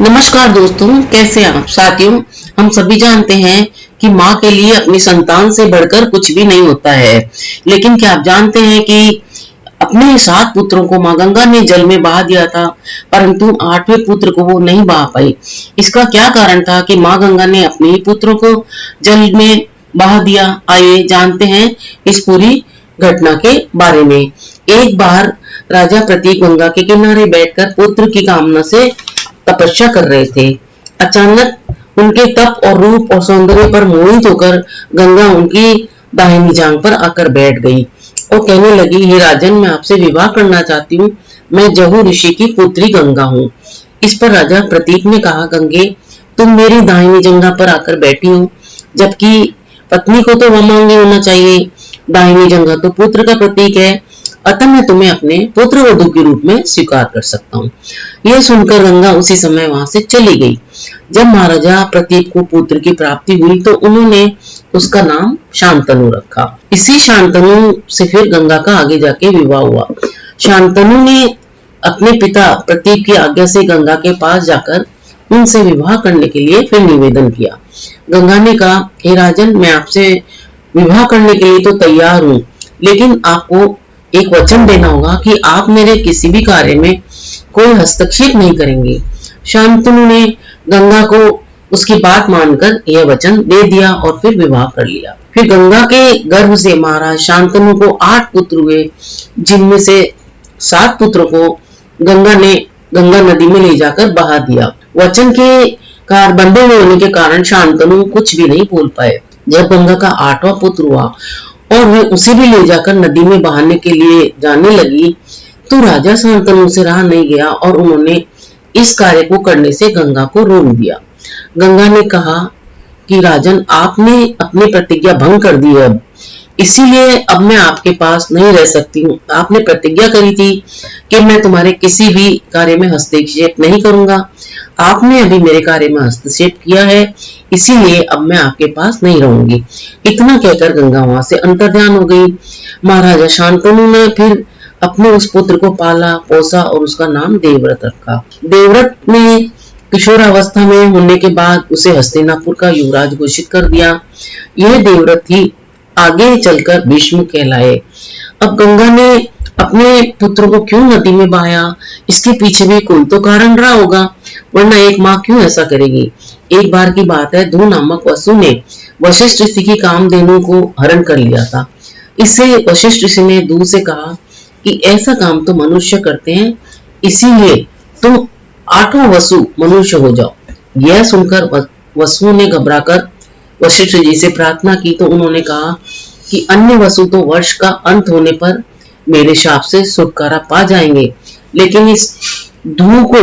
नमस्कार दोस्तों, कैसे हैं आप साथियों। हम सभी जानते हैं कि माँ के लिए अपनी संतान से बढ़कर कुछ भी नहीं होता है। लेकिन क्या आप जानते हैं कि अपने 7 पुत्रों को माँ गंगा ने जल में बहा दिया था, परंतु 8वें पुत्र को वो नहीं बहा पाई। इसका क्या कारण था कि माँ गंगा ने अपने ही पुत्रों को जल में बहा दिया। आइए जानते हैं इस पूरी घटना के बारे में। एक बार राजा प्रतीक गंगा के किनारे बैठकर पुत्र की कामना से तपस्या कर रहे थे। अचानक उनके तप और रूप और सौंदर्य पर मोहित होकर गंगा उनकी दाहिनी जांघ पर आकर बैठ गई और कहने लगी, हे राजन, मैं आपसे विवाह करना चाहती हूँ। मैं जहू ऋषि की पुत्री गंगा हूँ। इस पर राजा प्रतीक ने कहा, गंगे, तुम मेरी दाहिनी जंघा पर आकर बैठी हो, जबकि पत्नी को तो वमांगी होना चाहिए। दाहिनी जंघा तो पुत्र का प्रतीक है, अतः मैं तुम्हें अपने पुत्र वधू के रूप में स्वीकार कर सकता हूँ। यह सुनकर गंगा उसी समय वहां से चली गई। जब महाराजा प्रतीक को पुत्र की प्राप्ति हुई तो उन्होंने उसका नाम शांतनु रखा। इसी शांतनु से फिर गंगा का आगे जाके विवाह हुआ। शांतनु ने अपने पिता प्रतीक की आज्ञा से गंगा के पास जाकर उनसे विवाह करने के लिए फिर निवेदन किया। गंगा ने कहा, हे राजन, मैं आपसे विवाह करने के लिए तो तैयार हूँ, लेकिन आपको एक वचन देना होगा कि आप मेरे किसी भी कार्य में कोई हस्तक्षेप नहीं करेंगे। शांतनु ने गंगा को उसकी बात मानकर यह वचन दे दिया और फिर विवाह कर लिया। फिर गंगा के गर्भ से महाराज शांतनु को 8 पुत्र हुए, जिनमें से 7 पुत्रों को गंगा ने गंगा नदी में ले जाकर बहा दिया। वचन के कार बंधे होने के कारण शांतनु कुछ भी नहीं बोल पाए। जब गंगा का 8वां पुत्र हुआ और वह उसे भी ले जाकर नदी में बहाने के लिए जाने लगी, तो राजा शांतनु से रहा नहीं गया और उन्होंने इस कार्य को करने से गंगा को रोक दिया। गंगा ने कहा कि राजन, आपने अपनी प्रतिज्ञा भंग कर दी है, इसीलिए अब मैं आपके पास नहीं रह सकती हूँ। आपने प्रतिज्ञा करी थी कि मैं तुम्हारे किसी भी कार्य में हस्तक्षेप नहीं करूंगा। आपने अभी मेरे कार्य में हस्तक्षेप किया है, इसीलिए अब मैं आपके पास नहीं रहूंगी। इतना कहकर गंगा वहां से अंतर्ध्यान हो गई। महाराजा शांतनु ने फिर अपने उस पुत्र को पाला पोसा और उसका नाम देवव्रत रखा। देवव्रत ने किशोरावस्था में होने के बाद उसे हस्तिनापुर का युवराज घोषित कर दिया। यह देवव्रत ही आगे चलकर भीष्म कहलाए। अब गंगा ने अपने पुत्र को क्यों नदी में बहाया, इसके पीछे भी कोई तो कारण रहा होगा, वरना एक माँ क्यों ऐसा करेगी। एक बार की बात है, धू नामक वसु ने वशिष्ठ ऋषि की कामधेनु को हरण कर लिया था। इससे वशिष्ठ ऋषि ने धू से कहा कि ऐसा काम तो मनुष्य करते हैं, इसीलिए तुम 8वां वसु मनुष्य हो जाओ। यह सुनकर वसु ने घबराकर वशिष्ठ जी से प्रार्थना की, तो उन्होंने कहा कि अन्य वसु तो वर्ष का अंत होने पर मेरे शाप से छुटकारा पा जाएंगे, लेकिन इस धू को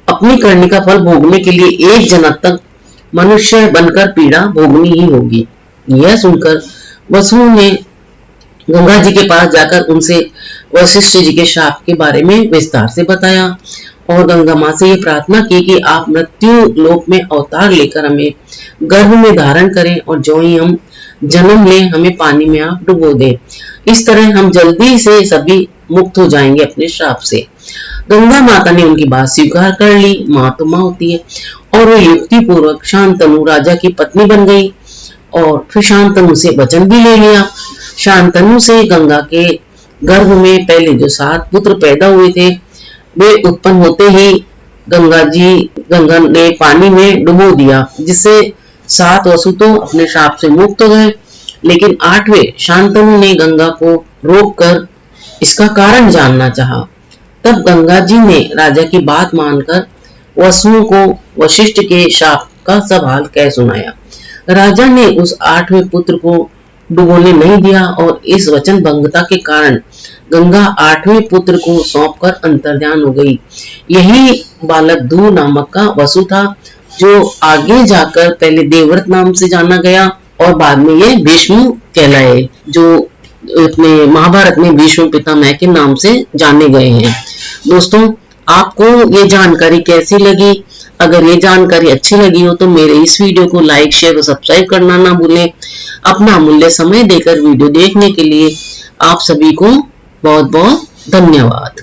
अपनी करनी का फल भोगने के लिए 1 जन्म तक मनुष्य बनकर पीड़ा भोगनी ही होगी। यह सुनकर वसु ने गंगा जी के पास जाकर उनसे वशिष्ठ जी के शाप के बारे में विस्तार से बताया और गंगा माँ से ये प्रार्थना की कि आप मृत्यु लोक में अवतार लेकर हमें गर्भ में धारण करें और जो ही हम जन्म लें हमें पानी में आप डुबो दें। इस तरह हम जल्दी से सभी मुक्त हो जाएंगे अपने श्राप से। गंगा माता ने उनकी बात स्वीकार कर ली। माँ तो माँ होती है। और वो युक्ति पूर्वक शांतनु राजा की पत्नी बन गई और फिर शांतनु से वचन भी ले लिया। शांतनु से गंगा के गर्भ में पहले जो 7 पुत्र पैदा हुए थे, वे उत्पन्न होते ही गंगा ने पानी में डुबो दिया, जिससे 7 वसु तो अपने श्राप से मुक्त हो गए। लेकिन 8वें शांतनु ने गंगा को रोककर इसका कारण जानना चाहा। तब गंगा जी ने राजा की बात मानकर वसुओं को वशिष्ठ के शाप का सब हाल कह सुनाया। राजा ने उस 8वें पुत्र को डुबोने नहीं दिया और इस वचन भंगता के कारण गंगा 8वें पुत्र को सौंपकर अंतर्ध्यान हो गई। यही बालक धू नामक का वसु था, जो आगे जाकर पहले देवव्रत नाम से जाना गया और बाद में ये भीष्म कहलाए, जो अपने महाभारत में भीष्म पितामह के नाम से जाने गए हैं। दोस्तों, आपको ये जानकारी कैसी लगी? अगर ये जानकारी अच्छी लगी हो तो मेरे इस वीडियो को लाइक, शेयर और सब्सक्राइब करना ना भूलें। अपना अमूल्य समय देकर वीडियो देखने के लिए आप सभी को बहुत बहुत धन्यवाद।